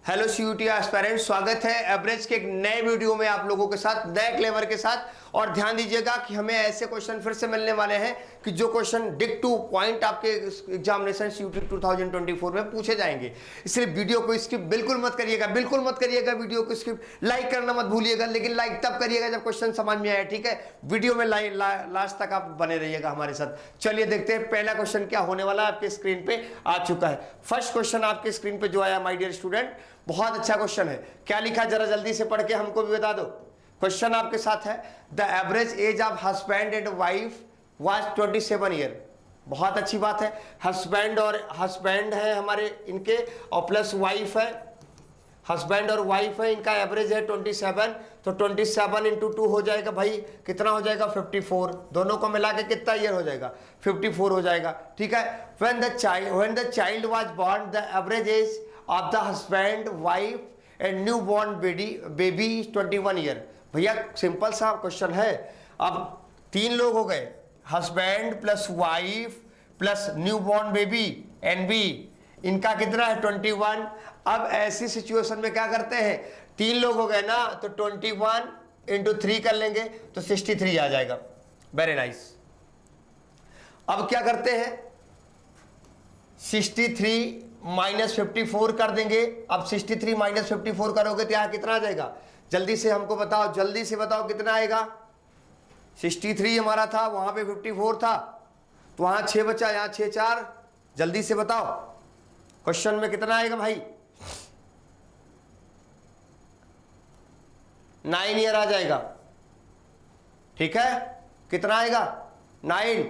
Hello CUT aspirant, स्वागत है average के एक नए वीडियो में आप लोगों के साथ, नए क्लेवर के साथ। और ध्यान दीजिएगा कि हमें ऐसे क्वेश्चन फिर से मिलने वाले हैं कि जो क्वेश्चन डिक टू पॉइंट आपके एग्जामिनेशन सीयूटी 2024 में पूछे जाएंगे। इसलिए वीडियो को स्किप बिल्कुल मत करिएगा, बिल्कुल मत करिएगा वीडियो को स्किप। लाइक करना मत भूलिएगा, लेकिन लाइक तब करिएगा जब क्वेश्चन समझ में आए, ठीक है। वीडियो में लास्ट तक आप बने रहिएगा हमारे साथ। चलिए देखते हैं पहला क्वेश्चन क्या होने वाला है। आपके स्क्रीन पे आ चुका है फर्स्ट क्वेश्चन, आपके स्क्रीन पे जो आया माय डियर स्टूडेंट, बहुत अच्छा क्वेश्चन है। क्या लिखा जरा जल्दी से पढ़ के हमको भी बता दो। क्वेश्चन आपके साथ है, the average age of husband and wife was 27 year. बहुत अच्छी बात है। हस्बैंड है हमारे इनके, और प्लस वाइफ है, हस्बैंड और वाइफ है, इनका एवरेज है 27। तो 27 इंटू 2 हो जाएगा भाई, कितना हो जाएगा 54। दोनों को मिला के कितना ईयर हो जाएगा 54 हो जाएगा, ठीक है। When the child was born the average age of the husband wife and new born baby 21 year. भैया सिंपल सा क्वेश्चन है। अब 3 लोग हो गए, husband plus wife plus new born baby and B, इनका कितना है 21। अब ऐसी सिचुएशन में क्या करते हैं, 3 लोग हो गए ना, तो 21 इंटू 3 कर लेंगे तो 63 आ जाएगा। Very nice. अब क्या करते हैं, 63 माइनस 54 कर देंगे। अब 63 माइनस 54 करोगे तो यहाँ कितना आ जाएगा, जल्दी से हमको बताओ, जल्दी से बताओ कितना आएगा। 63 हमारा था, वहां पे 54 था, तो वहां 6 बचा, यहाँ 6 4, जल्दी से बताओ क्वेश्चन में कितना आएगा भाई। 9 ईयर आ जाएगा, ठीक है। कितना आएगा 9,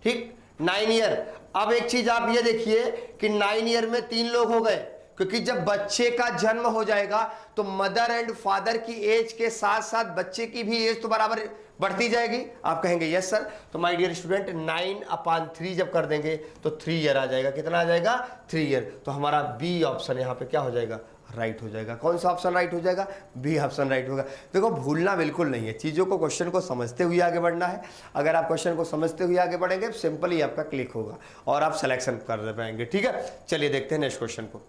ठीक 9 ईयर। अब एक चीज आप ये देखिए कि 9 ईयर में 3 लोग हो गए, क्योंकि जब बच्चे का जन्म हो जाएगा तो मदर एंड फादर की एज के साथ साथ बच्चे की भी एज तो बराबर बढ़ती जाएगी। आप कहेंगे यस सर, तो माय डियर स्टूडेंट 9/3 जब कर देंगे तो 3 ईयर आ जाएगा। कितना आ जाएगा 3 ईयर। तो हमारा बी ऑप्शन यहाँ पे क्या हो जाएगा, राइट हो जाएगा। कौन सा ऑप्शन राइट हो जाएगा, बी ऑप्शन राइट होगा। देखो भूलना बिल्कुल नहीं है, चीज़ों को, क्वेश्चन को समझते हुए आगे बढ़ना है। अगर आप क्वेश्चन को समझते हुए आगे बढ़ेंगे सिंपली आपका क्लिक होगा और आप सिलेक्शन कर पाएंगे, ठीक है। चलिए देखते हैं नेक्स्ट क्वेश्चन को।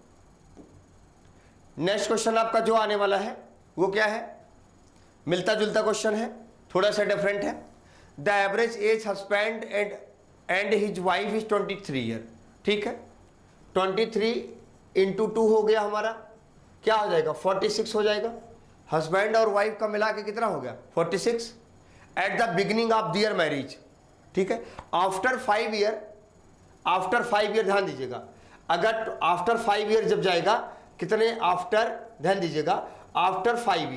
नेक्स्ट क्वेश्चन आपका जो आने वाला है वो क्या है, मिलता जुलता क्वेश्चन है, थोड़ा सा डिफरेंट है। The average as husband and his wife is 23 year, ठीक है। 23 इंटू 2 हो गया हमारा, क्या हो जाएगा 46 हो जाएगा। हस्बैंड और वाइफ का मिला के कितना हो गया 46 at the beginning of their marriage, ठीक है। आफ्टर 5 ईयर ध्यान दीजिएगा, अगर आफ्टर 5 ईयर जब जाएगा, कितने आफ्टर, ध्यान दीजिएगा, आफ्टर 5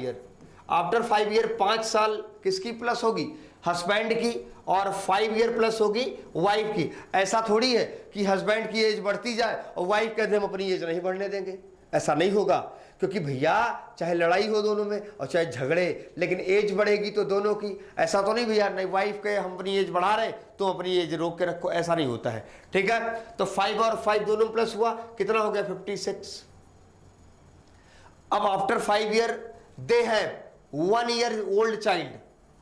ईयर 5 साल किसकी प्लस होगी, हस्बैंड की, और 5 ईयर प्लस होगी वाइफ की। ऐसा थोड़ी है कि हस्बैंड की एज बढ़ती जाए और वाइफ कहते हम अपनी एज नहीं बढ़ने देंगे, ऐसा नहीं होगा। क्योंकि भैया चाहे लड़ाई हो दोनों में और चाहे झगड़े, लेकिन एज बढ़ेगी तो दोनों की। ऐसा तो नहीं भैया नहीं वाइफ के हम अपनी एज बढ़ा रहे तो अपनी एज रोक के रखो, ऐसा नहीं होता है, ठीक है। तो 5 और 5 दोनों प्लस हुआ, कितना हो गया 56। अब after 5 year they have 1 year old child,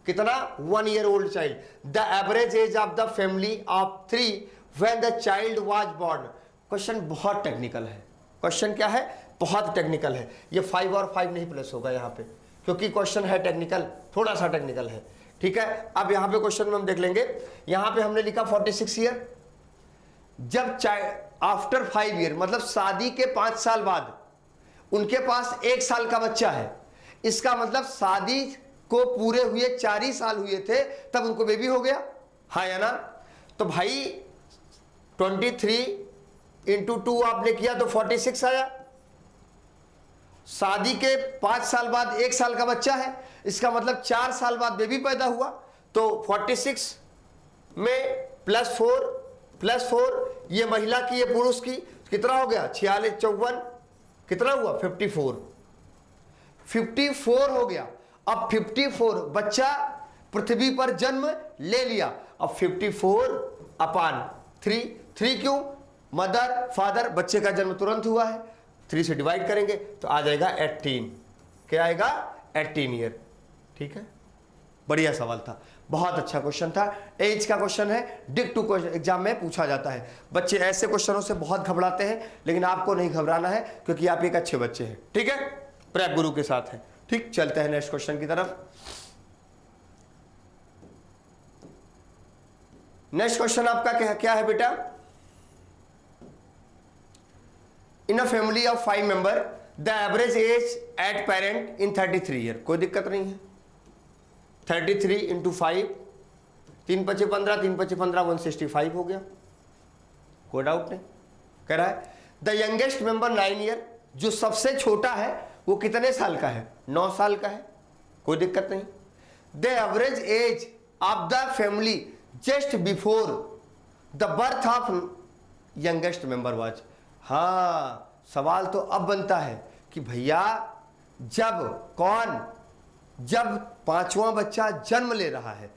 कितना 1 year old child. The average age of the family of 3 when the child was born. Question बहुत टेक्निकल है, क्वेश्चन क्या है, बहुत टेक्निकल है। ये 5 और 5 नहीं प्लस होगा यहाँ पे, क्योंकि क्वेश्चन है टेक्निकल, थोड़ा सा टेक्निकल है, ठीक है। अब यहाँ पे क्वेश्चन में हम देख लेंगे, यहाँ पे हमने लिखा 46 ईयर। जब आफ्टर 5 ईयर मतलब शादी के 5 साल बाद उनके पास 1 साल का बच्चा है, इसका मतलब शादी को पूरे हुए 4 ही साल हुए थे तब उनको बेबी हो गया, हाँ या ना। तो भाई 23 इंटू 2 आपने किया तो 46 आया। शादी के 5 साल बाद 1 साल का बच्चा है, इसका मतलब 4 साल बाद बेबी पैदा हुआ, तो 46 में प्लस 4 ये महिला की, ये पुरुष की, कितना हो गया 46 54, कितना हुआ 54 हो गया। अब 54 बच्चा पृथ्वी पर जन्म ले लिया, अब 54/3 क्यों, मदर फादर, बच्चे का जन्म तुरंत हुआ है, 3 से डिवाइड करेंगे तो आ जाएगा 18, क्या आएगा 18 ईयर, ठीक है। बढ़िया सवाल था, बहुत अच्छा क्वेश्चन था। एज का क्वेश्चन है, डिक टू एग्जाम में पूछा जाता है। बच्चे ऐसे क्वेश्चनों से बहुत घबराते हैं, लेकिन आपको नहीं घबराना है क्योंकि आप एक अच्छे बच्चे हैं, ठीक है, प्रेप गुरु के साथ है। ठीक, चलते हैं नेक्स्ट क्वेश्चन की तरफ। नेक्स्ट क्वेश्चन आपका क्या है बेटा? In a family of 5 member the average age at parent in 33 year. कोई दिक्कत नहीं है। 33 इंटू 5, 3 × 5 = 15, 3 × 5 = 15, 165 हो गया। कोई डाउट नहीं। कह रहा है द यंगेस्ट मेंबर 9 ईयर, जो सबसे छोटा है वो कितने साल का है? 9 साल का है। कोई दिक्कत नहीं। The average age of the family just before the birth of youngest member was. हाँ, सवाल तो अब बनता है कि भैया जब 5वां बच्चा जन्म ले रहा है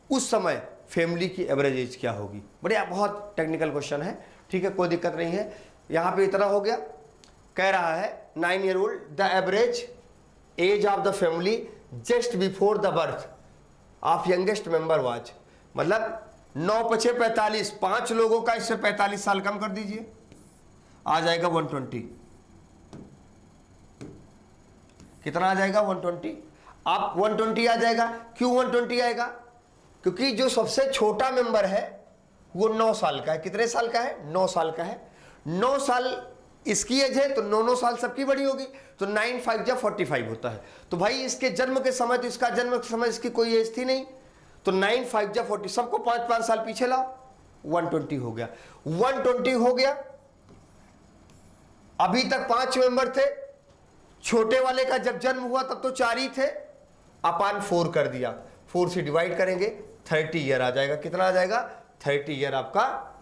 उस समय फैमिली की एवरेज एज क्या होगी? बढ़िया, बहुत टेक्निकल क्वेश्चन है। ठीक है, कोई दिक्कत नहीं है। यहां पे इतना हो गया। कह रहा है 9 year old the average age of the family just before the birth of youngest member was. मतलब 9 × 5 = 45, 5 लोगों का इससे 45 साल कम कर दीजिए, आ जाएगा 120। कितना आ जाएगा? 120। आप 120 आ जाएगा। क्यों 120 आएगा? क्योंकि जो सबसे छोटा मेंबर है वो 9 साल का है। कितने साल का है? 9 साल का है। 9 साल इसकी एज है तो 9 साल सबकी बड़ी होगी, तो 9 × 5 = 45 होता है। तो भाई इसके जन्म के समय, तो इसका जन्म के समय इसकी कोई एज थी नहीं, तो 9 × 5 = 40, सबको 5-5 साल पीछे लाओ, 120 हो गया। 120 हो गया। अभी तक 5 मेंबर थे, छोटे वाले का जब जन्म हुआ तब तो 4 ही थे, अपान 4 कर दिया, 4 से डिवाइड करेंगे, 30 ईयर आ जाएगा। कितना आ जाएगा? 30 ईयर आपका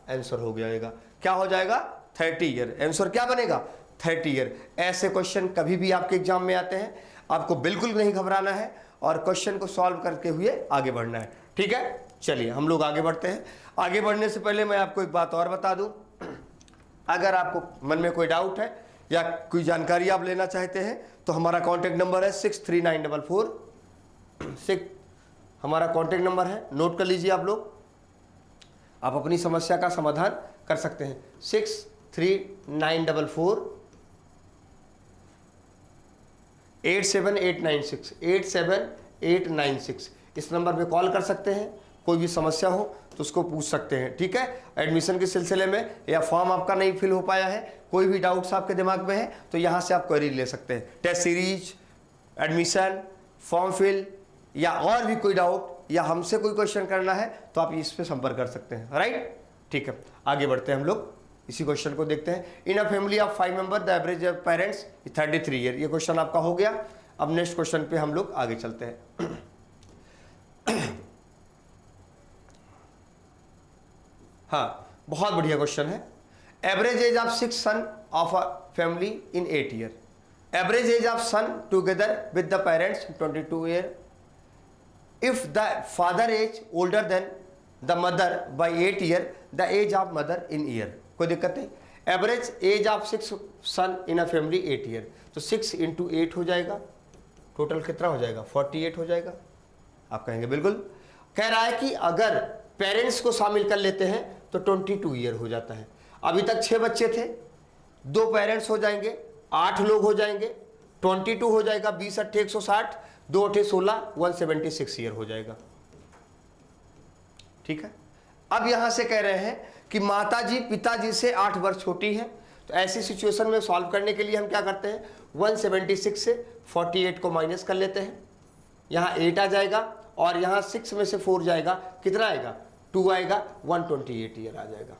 आंसर हो जाएगा। क्या हो जाएगा? 30 ईयर। आंसर क्या बनेगा? 30 ईयर। ऐसे क्वेश्चन कभी भी आपके एग्जाम में आते हैं, आपको बिल्कुल नहीं घबराना है और क्वेश्चन को सॉल्व करते हुए आगे बढ़ना है। ठीक है, चलिए हम लोग आगे बढ़ते हैं। आगे बढ़ने से पहले मैं आपको एक बात और बता दूं, अगर आपको मन में कोई डाउट है या कोई जानकारी आप लेना चाहते हैं तो हमारा कॉन्टैक्ट नंबर है 639446। हमारा कॉन्टैक्ट नंबर है, नोट कर लीजिए आप लोग। आप अपनी समस्या का समाधान कर सकते हैं। 6394487896 87896। इस नंबर पे कॉल कर सकते हैं। कोई भी समस्या हो तो उसको पूछ सकते हैं। ठीक है, एडमिशन के सिलसिले में या फॉर्म आपका नहीं फिल हो पाया है, कोई भी डाउट्स आपके दिमाग में है तो यहाँ से आप क्वेरी ले सकते हैं। Test series, admission, form fill या और भी कोई डाउट या हमसे कोई क्वेश्चन करना है तो आप इस पे संपर्क कर सकते हैं। राइट, ठीक है, आगे बढ़ते हैं हम लोग। इसी क्वेश्चन को देखते हैं। In a family of 5 member the average of parents 33 year. ये क्वेश्चन आपका हो गया। अब नेक्स्ट क्वेश्चन पे हम लोग आगे चलते हैं। हाँ, बहुत बढ़िया क्वेश्चन है। Average age of 6 son of a family in 8 year. Average age of son together with the parents 22 year. If the father age older than the mother by 8 year, the age of mother in year. कोई दिक्कत नहीं। Average age of 6 son in a family 8 year, तो 6 × 8 हो जाएगा। Total कितना हो जाएगा? 48 हो जाएगा। आप कहेंगे बिल्कुल। कह रहा है कि अगर पेरेंट्स को शामिल कर लेते हैं तो 22 ईयर हो जाता है। अभी तक 6 बच्चे थे, 2 पेरेंट्स हो जाएंगे, 8 लोग हो जाएंगे, 22 हो जाएगा, 20 × 8 = 160, 2 × 8 = 16, 176 ईयर हो जाएगा। ठीक है, अब यहां से कह रहे हैं कि माताजी पिताजी से 8 वर्ष छोटी है, तो ऐसी सिचुएशन में सॉल्व करने के लिए हम क्या करते हैं? 176 से 48 को माइनस कर लेते हैं। यहाँ 8 आ जाएगा और यहाँ 6 में से 4 जाएगा, कितना आएगा? 2 आएगा, 128 ईयर आ जाएगा।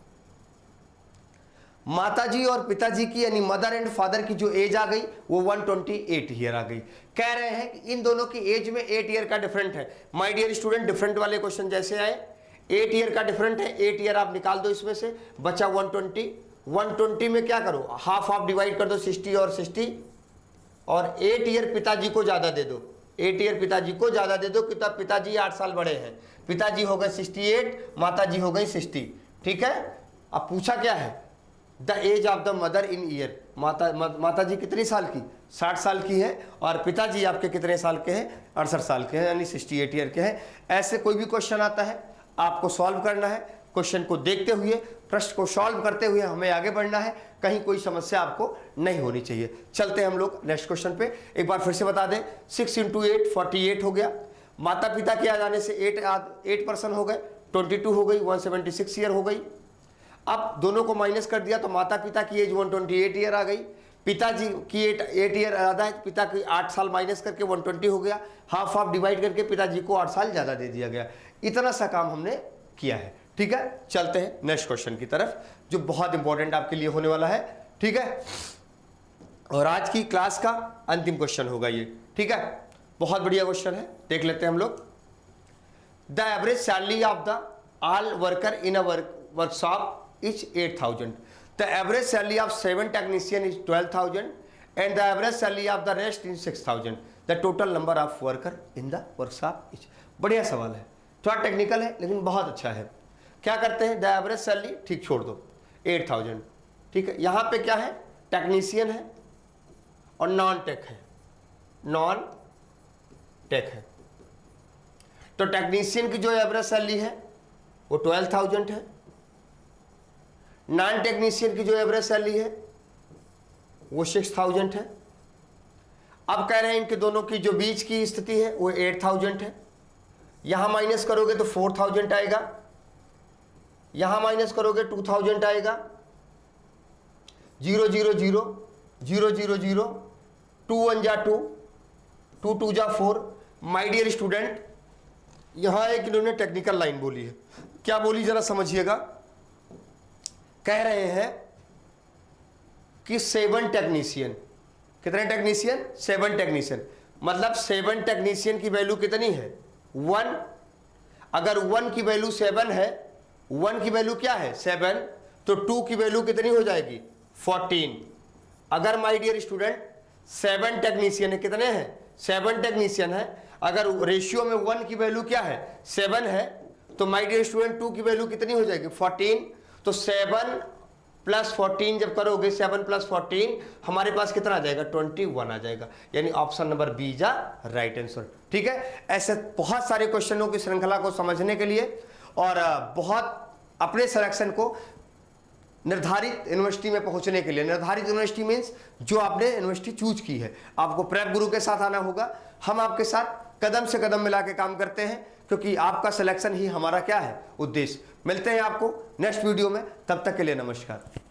माताजी और पिताजी की यानी मदर एंड फादर की जो एज आ गई वो 128 ईयर आ गई। कह रहे हैं कि इन दोनों की एज में 8 ईयर का डिफरेंट है। माय डियर स्टूडेंट, डिफरेंट वाले क्वेश्चन जैसे आए 8 ईयर का डिफरेंट है, 8 ईयर आप निकाल दो इसमें से, बचा 120। 120 में क्या करो? हाफ डिवाइड कर दो, 60 और 60, और 8 ईयर पिताजी को ज्यादा दे दो। 8 ईयर पिताजी को ज्यादा दे दो, कितना? पिताजी 8 साल बड़े हैं। पिताजी हो गए 68, माताजी हो गई 60। ठीक है, अब पूछा क्या है? The age of the mother in year, माता जी कितनी साल की, 60 साल की है, और पिताजी आपके कितने साल के हैं, 68 साल के हैं, यानी 68 ईयर के हैं। ऐसे कोई भी क्वेश्चन आता है आपको सॉल्व करना है, क्वेश्चन को देखते हुए, प्रश्न को सॉल्व करते हुए हमें आगे बढ़ना है, कहीं कोई समस्या आपको नहीं होनी चाहिए। चलते हैं हम लोग नेक्स्ट क्वेश्चन पे। एक बार फिर से बता दें, 6 × 8 48 हो गया, माता पिता के आ जाने से 8 पर्सन हो गए, 22 हो गई, 176 ईयर हो गई। अब दोनों को माइनस कर दिया तो माता पिता की एज 128 ईयर आ गई, पिताजी की 8 ईयर ज़्यादा है, पिता की 8 साल माइनस करके 120 हो गया, हाफ हाफ डिवाइड करके पिताजी को 8 साल ज़्यादा दे दिया गया। इतना सा काम हमने किया है, ठीक है। चलते हैं नेक्स्ट क्वेश्चन की तरफ, जो बहुत इंपॉर्टेंट आपके लिए होने वाला है, ठीक है, और आज की क्लास का अंतिम क्वेश्चन होगा ये, ठीक है। बहुत बढ़िया क्वेश्चन है, देख लेते हैं हम लोग। The average salary of the all worker in a workshop is 8,000. The average salary of 7 technician is 12,000 and the average salary of the rest is 6,000. The total number of worker in the workshop is. बढ़िया सवाल है, थोड़ा technical है लेकिन बहुत अच्छा है। क्या करते हैं, द एवरेज सैलरी ठीक छोड़ दो, 8,000, ठीक है। यहाँ पे क्या है, टेक्नीशियन है और नॉन टेक है, नॉन टेक है। तो टेक्नीशियन की जो एवरेज सैलरी है वो 12,000 है, नॉन टेक्नीशियन की जो एवरेज सैलरी है वो 6,000 है। अब कह रहे हैं इनके दोनों की जो बीच की स्थिति है वो 8,000 है। यहां माइनस करोगे तो 4,000 आएगा, यहां माइनस करोगे 2,000 आएगा, 0 0 0 0 0 0, 2 1 जा 2, 2 2 जा 4। माय डियर स्टूडेंट, यहां एक इन्होंने टेक्निकल लाइन बोली है, क्या बोली जरा समझिएगा। कह रहे हैं कि 7 टेक्नीशियन, कितने टेक्नीशियन, 7 टेक्नीशियन, मतलब 7 टेक्नीशियन की वैल्यू कितनी है, 1। अगर 1 की वैल्यू 7 है, 1 की वैल्यू क्या है 7, तो 2 की वैल्यू कितनी हो जाएगी 14। अगर माय डियर स्टूडेंट 7 टेक्नीशियन है, कितने हैं 7 टेक्नीशियन है, अगर रेशियो में 1 की वैल्यू क्या है 7 है, तो माय डियर स्टूडेंट 2 की वैल्यू कितनी हो जाएगी 14। तो 7 + 14 जब करोगे, 7 + 14 हमारे पास कितना आ जाएगा 21 आ जाएगा, यानी option number B is right answer, ठीक है। ऐसे बहुत सारे क्वेश्चनों की श्रृंखला को समझने के लिए और बहुत अपने सिलेक्शन को निर्धारित यूनिवर्सिटी में पहुंचने के लिए, निर्धारित यूनिवर्सिटी मीन्स जो आपने यूनिवर्सिटी चूज की है, आपको प्रेप गुरु के साथ आना होगा। हम आपके साथ कदम से कदम मिला के काम करते हैं, क्योंकि आपका सिलेक्शन ही हमारा क्या है उद्देश्य। मिलते हैं आपको नेक्स्ट वीडियो में, तब तक के लिए नमस्कार।